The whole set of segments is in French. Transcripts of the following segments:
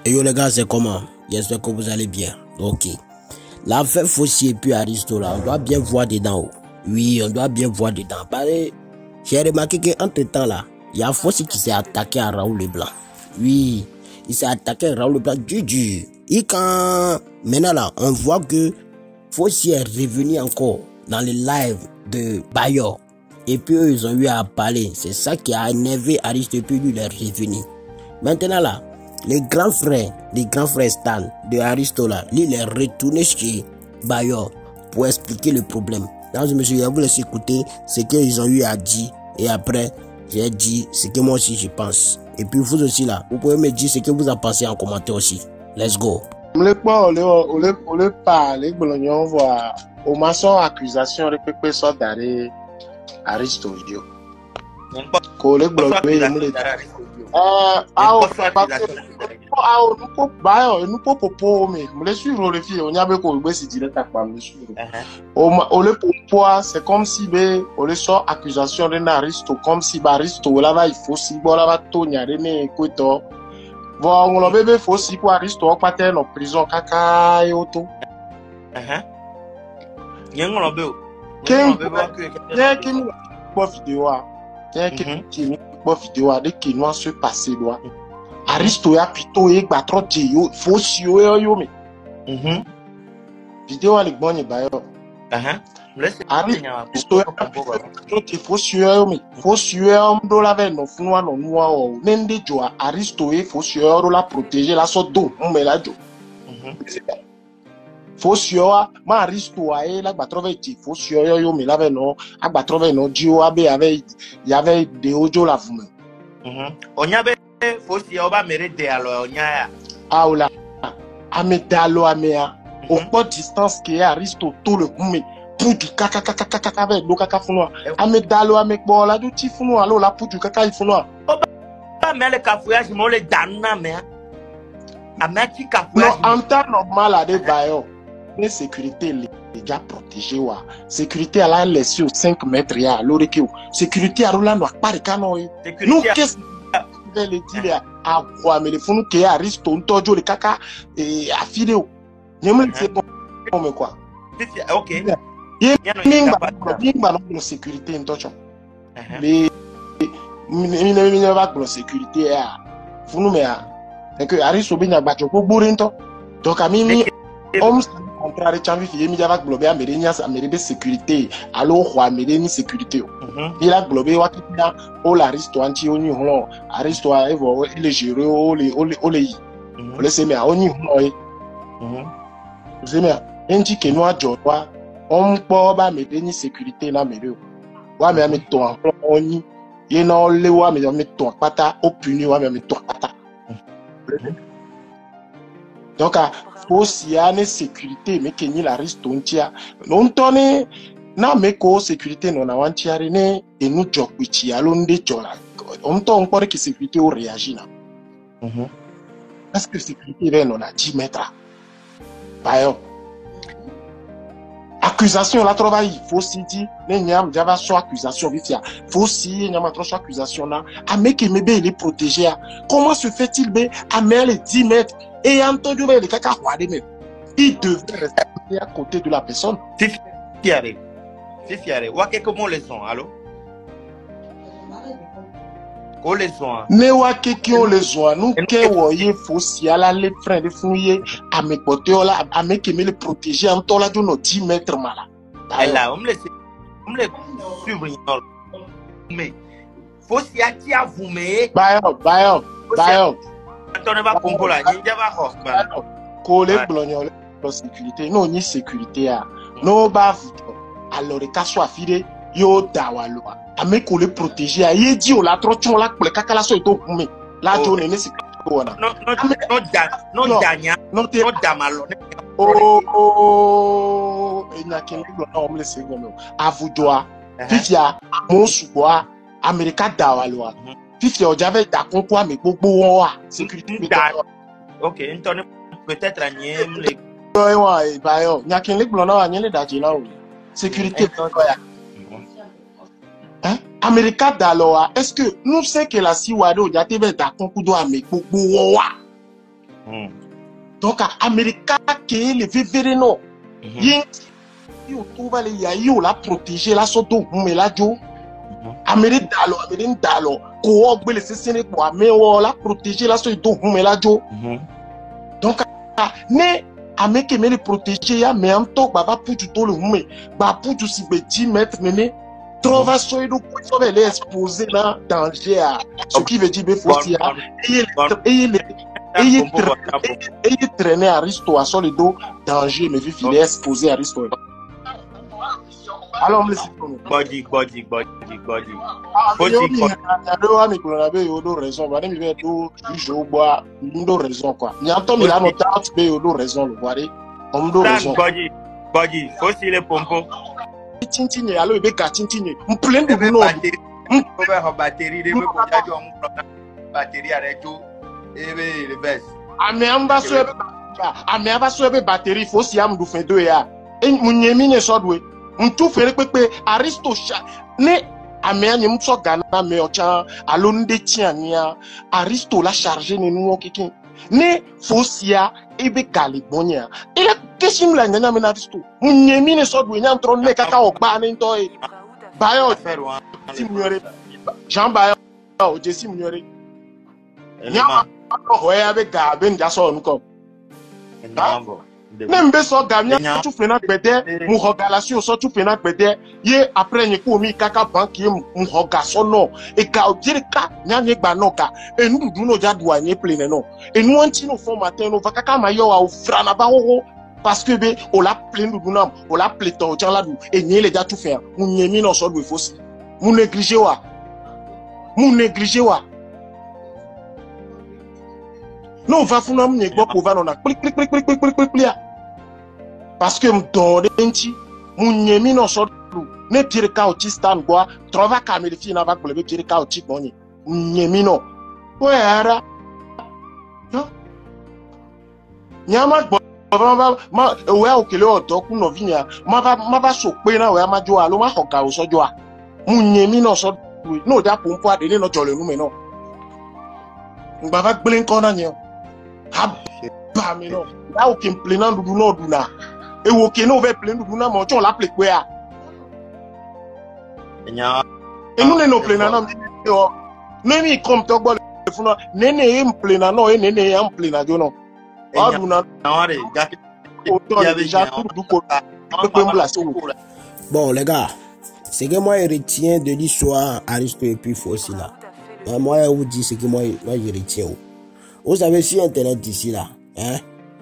Et yo les gars, c'est comment? J'espère que vous allez bien. Ok. L'affaire Fossi et puis Aristo là, on doit bien voir dedans. Oui, on doit bien voir dedans. J'ai remarqué qu'entre temps là, il y a Fossi qui s'est attaqué à Raoul Leblanc. Oui, il s'est attaqué à Raoul Leblanc du. Et quand maintenant là, on voit que Fossi est revenu encore dans les lives de Bayor. Et puis eux, ils ont eu à parler. C'est ça qui a énervé Aristo et puis lui, il est revenu. Maintenant là, les grands frères Stan de Aristo là, lui il est retourné chez Bayor pour expliquer le problème. Donc je me suis dit, vous laissez écouter ce qu'ils ont eu à dire et après j'ai dit ce que moi aussi je pense. Et puis vous aussi là, vous pouvez me dire ce que vous en pensez en commentaire aussi. Let's go. On parle, on m'a sorti accusation de pépé sort d'arrêt Aristo. C'est comme si on le sort accusation de Aristo, comme si Aristo là il faut si bon là tout n'y a rien écoute. Bon, on bébé faut si quoi Aristo on pas en prison caca et auto. Yang on bébé. Qui vidéo qui vidéo de qui nous se passer là. Aristo ya pito e gba trop yo faut si yo me. Vidéo avec bonne ba yo. Aristo ya pito faut si yo me. Faut si yo ndo la ve no funu no nuwa o. Nende jo Aristo e faut si yo la protéger la so do me la jo. Faut si yo ma Aristo a e la gba trop ve ti faut si yo me la ve no agba trop ve no dio abe avec y avait des audio la vous. Onyabe Fossi oba merede alors onya. Ah oula. Amedalo amea. Au point distance qui est Aristo tout le monde. Pour du kaka avec do kaka funo. Amedalo amek bo la du ti funo alo la pour du kaka funo. Oba mele kafouage mo le danna me. Amati kafouage. Non, en temps normal à des bailleurs. Les sécurité les gars protégés wa. Sécurité à la laissé au 5 mètres ya l'orekeo. Sécurité à roula no pas cano. Nous qu'est-ce les dire à quoi mais les fonds qui Aristo on tojo le kaka et affilé. Nyemle c'est bon mais quoi. OK. Bien la sécurité en tojo. Mais mine va la sécurité à funu mais c'est que Aristo bien bacho ko burinto. Donc ami on contraire chambi fi yemi java globé amérenia améré sécurité alors roi améré sécurité il a globé wa kina o la Aristo anti oni holo Aristo a evo il géré o le le se me a oni holo se me enji ke no ajo wa on po ba améré ni sécurité na améré wa me to oni ye na le wa me to pata o puni wa me to pata donc aussi il y a une sécurité mais qu'il y a Aristo non tonne na meko sécurité non awantia rene et nous jokwichi alonde chola on ton encore que sécurité au réagit là parce que sécurité est non à 10 mètres bayo accusation la travail faut si dit ne nyam java so accusation vifia faut si nyam trop so accusation là a meke mebe il est protégé comment se fait-il be à les 10 mètres et entendu les caca il devait rester à côté de la personne. C'est fiaré. Wake comment les sont, allô? Comment les sont? Ne wake qui on les ont, nous qui voyez Fossi à la les frères de fouiller à mes côtés là, à mes qui me les protéger en temps là de nos 10 mètres malade. Là, on me les suivre. Mais Fossi a qui a vous mais. Bayo. Attendez pas pour là, il y a pas collé blognon la sécurité non ni sécurité a no ba alors les cas soit filé yo dawalo a me collé protéger a yedi o la trochon la pour kaka la so to me la jo ne sécurité wana non damalo e na ken do na omle segono avudoa fifia mo suboa america dawalo fifia o jave da konko ame gbogbo won wa sécurité OK ntone peut-être agniem les ouais bayo nyakin le blona wa nyele daji la o sécurité hein america daloa est-ce que nous sait que la siwado jate be da konku do ame gbogbo won wa Donc, Américain qui est le vivre non. Il y a la protéger la soto mais la jo. Amérique dalo, ko ogbe le sesene ko ame o la protéger la soto mais la jo. Donc, ne ameke me le protéger ya mais en to baba pour tout le monde, ba pour tout si be 10 mètres nene. Trova soido ko so be les exposer là danger à ce qui veut dire be faut et traîner à Risto à sur le dos danger mais vif il est exposé à Risto. Alors on me laisse body. raison va me faire do bois do raison quoi. Il y a tant il a noté be do raison le voir on do raison. Body aussi les pompos. Tintine alors be ka tintine. On plein de non. On va batterie de me ko jajo on batterie avec tout et le best. Ame amba so be batterie faut si am do fin do ya. E munyemi ne so do. Mtu fere pepe Aristo ne ame ani mso gana me ocha alonde tiania Aristo la charger ne nous kikin ne fosia ebe kalibonia ele kesim la nyana me na Aristo munyemi ne so do nya ntro ne kaka ogba ne nto e bayo simunyore Jean bayo o je simunyore nya ho ya be ga be nja so nko Nembe so gamia tu fena gbede mu hogalasi so tu fena gbede ye après ni ko mi kaka banki mu hogaso no e ka odirika nya ni gba no ka enu dudu no jadu anye plene no enu anti no fo matin no vakaka mayo wa ofra na ba ho parce que be o la plein dudu na o la pleto o la du enye le ja tu fe mu nyemi no so do fosi mu négliger wa non va funa mu nyegbo ko va no na clic parce que m'donne enti munyemi no so ne pirika o tistan gwa trova kameli fi na va kulebe pirika o tik moni munyemi no wera no nyama gbo ma we o kele o doku no vinya ma ba so pe na we ma jo alo ma hoka o so jo a munyemi no so no da pompo ade ni no jole nu me no ngba va gbele nko na nyo ha ba mi no da o kin plena dudu no du na et au Kenya, on va plein de nous, on l'a appelé quoi? Et nous, nous prenons nous, comme tu vois, nous, nous prenons et nous, prenons Bon, les gars, c'est que moi, je retiens de l'histoire Aristo et puis Fossi là. Moi, je vous dis ce que moi, je retiens. Vous savez, sur Internet ici là, hein,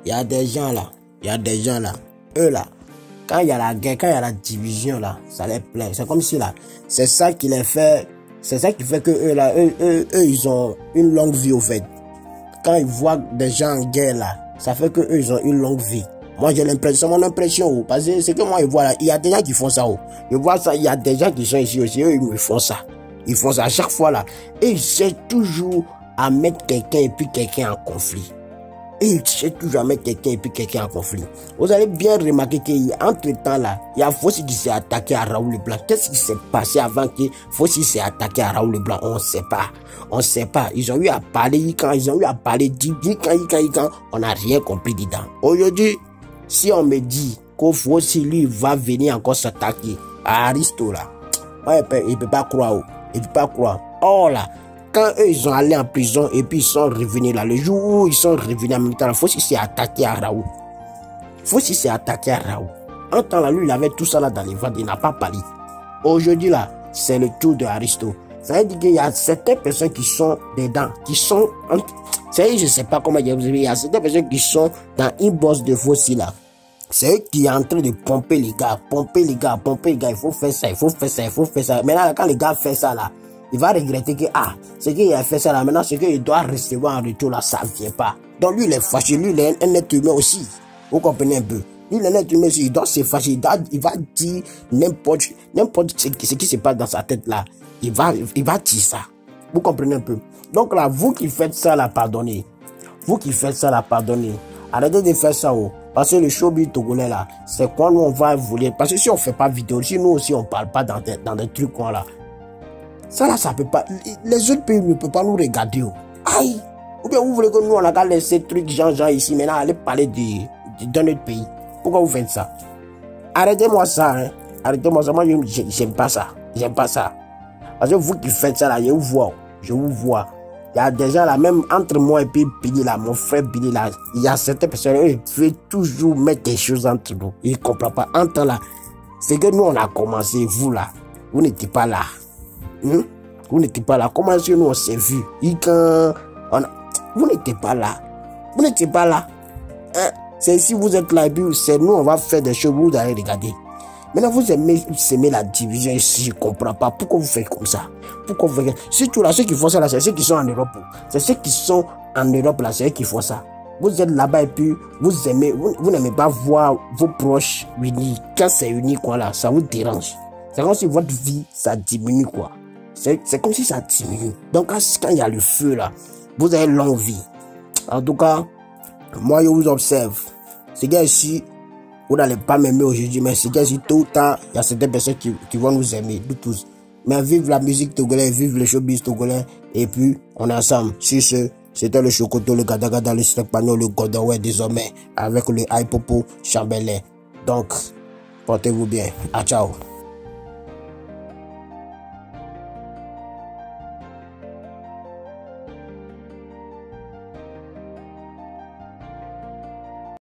il y a des gens là. Eux là, quand il y a la guerre, quand il y a la division là, ça les plaît. C'est comme si là, c'est ça qui les fait, c'est ça qui fait que eux là, eux ils ont une longue vie au fait. Quand ils voient des gens en guerre là, ça fait que eux ils ont une longue vie. Moi j'ai l'impression, mon impression, parce que c'est que moi je vois là, il y a des gens qui font ça. Je vois ça, il y a des gens qui sont ici aussi, eux ils me font ça. Ils font ça à chaque fois là. Et ils cherchent toujours à mettre quelqu'un et puis quelqu'un en conflit. Et il cherche toujours à mettre quelqu'un et puis quelqu'un en conflit. Vous allez bien remarquer qu'entre temps là, il y a Fossi qui s'est attaqué à Raoul Leblanc. Qu'est-ce qui s'est passé avant que Fossi s'est attaqué à Raoul Leblanc? On ne sait pas. Ils ont eu à parler, quand on n'a rien compris dedans. Aujourd'hui, si on me dit que Fossi lui va venir encore s'attaquer à Aristo là, il peut pas croire. Oh là, quand eux ils sont allés en prison et puis ils sont revenus là, le jour où ils sont revenus en même temps, Fossi s'est attaqué à Raoul. En temps là, lui il avait tout ça là dans les ventes, il n'a pas parlé. Aujourd'hui là, c'est le tour de Aristo. Ça veut dire qu'il y a certaines personnes qui sont dedans, qui sont, je sais pas comment dire, il y a certaines personnes qui sont dans une bosse de Fossi là. C'est eux qui sont en train de pomper les gars, il faut faire ça. Maintenant quand les gars font ça là, il va regretter que, c'est qu'il a fait ça là, maintenant, c'est qu'il doit recevoir en retour là, ça vient pas. Donc lui, il est fâché, lui, il est un être humain aussi. Vous comprenez un peu? Lui, il est un être humain aussi, il doit se fâcher, il va dire n'importe ce qui se passe dans sa tête là. Il va dire ça. Vous comprenez un peu? Donc là, vous qui faites ça là, pardonnez. Arrêtez de faire ça, parce que le showbiz togolais là, c'est quoi nous on va voler? Parce que si on fait pas vidéo, si nous aussi on parle pas dans des trucs quoi là, ça là, ça peut pas. Les autres pays ne peuvent pas nous regarder. Aïe, Ou bien vous voulez que nous, on a qu'à laisser trucs gens ici, maintenant, aller parler de notre pays. Pourquoi vous faites ça? Arrêtez-moi ça, hein. Arrêtez-moi ça. Moi, j'aime pas ça. J'aime pas ça. Parce que vous qui faites ça, là, je vous vois. Je vous vois. Il y a des gens là, même entre moi et puis Billy là, mon frère Billy là, il y a certaines personnes, ils veulent toujours mettre des choses entre nous. Ils ne comprennent pas. Entre là, c'est que nous, on a commencé, vous là, vous n'étiez pas là. Vous n'étiez pas là. Comment est-ce que nous, on s'est vu? Vous n'étiez pas là. Vous n'étiez pas là. Hein? C'est si vous êtes là et puis c'est nous, on va faire des choses, vous allez regarder. Maintenant, vous aimez la division ici, je ne comprends pas. Pourquoi vous faites comme ça? Pourquoi vous faites... Surtout là, ceux qui font ça là, c'est ceux qui sont en Europe. C'est ceux qui sont en Europe là, c'est eux qui font ça. Vous êtes là-bas et puis vous aimez, vous n'aimez pas voir vos proches unis. Quand c'est uni, quoi là, ça vous dérange. C'est comme si votre vie, ça diminue, quoi. C'est comme si ça diminue. Donc, quand il y a le feu là, vous avez longue vie. En tout cas, moi, je vous observe. Ces gars ici, vous n'allez pas m'aimer aujourd'hui, mais c'est que tôt ou tard, il y a certaines personnes qui vont nous aimer, nous tous. Mais vive la musique togolaise, vive le showbiz togolais, et puis on est ensemble. Sur ce, c'était le Chocoto, le Gadagada, le Stekpano, le Godonway désormais, avec le Aipopo Chambelin. Donc, portez-vous bien. À ciao.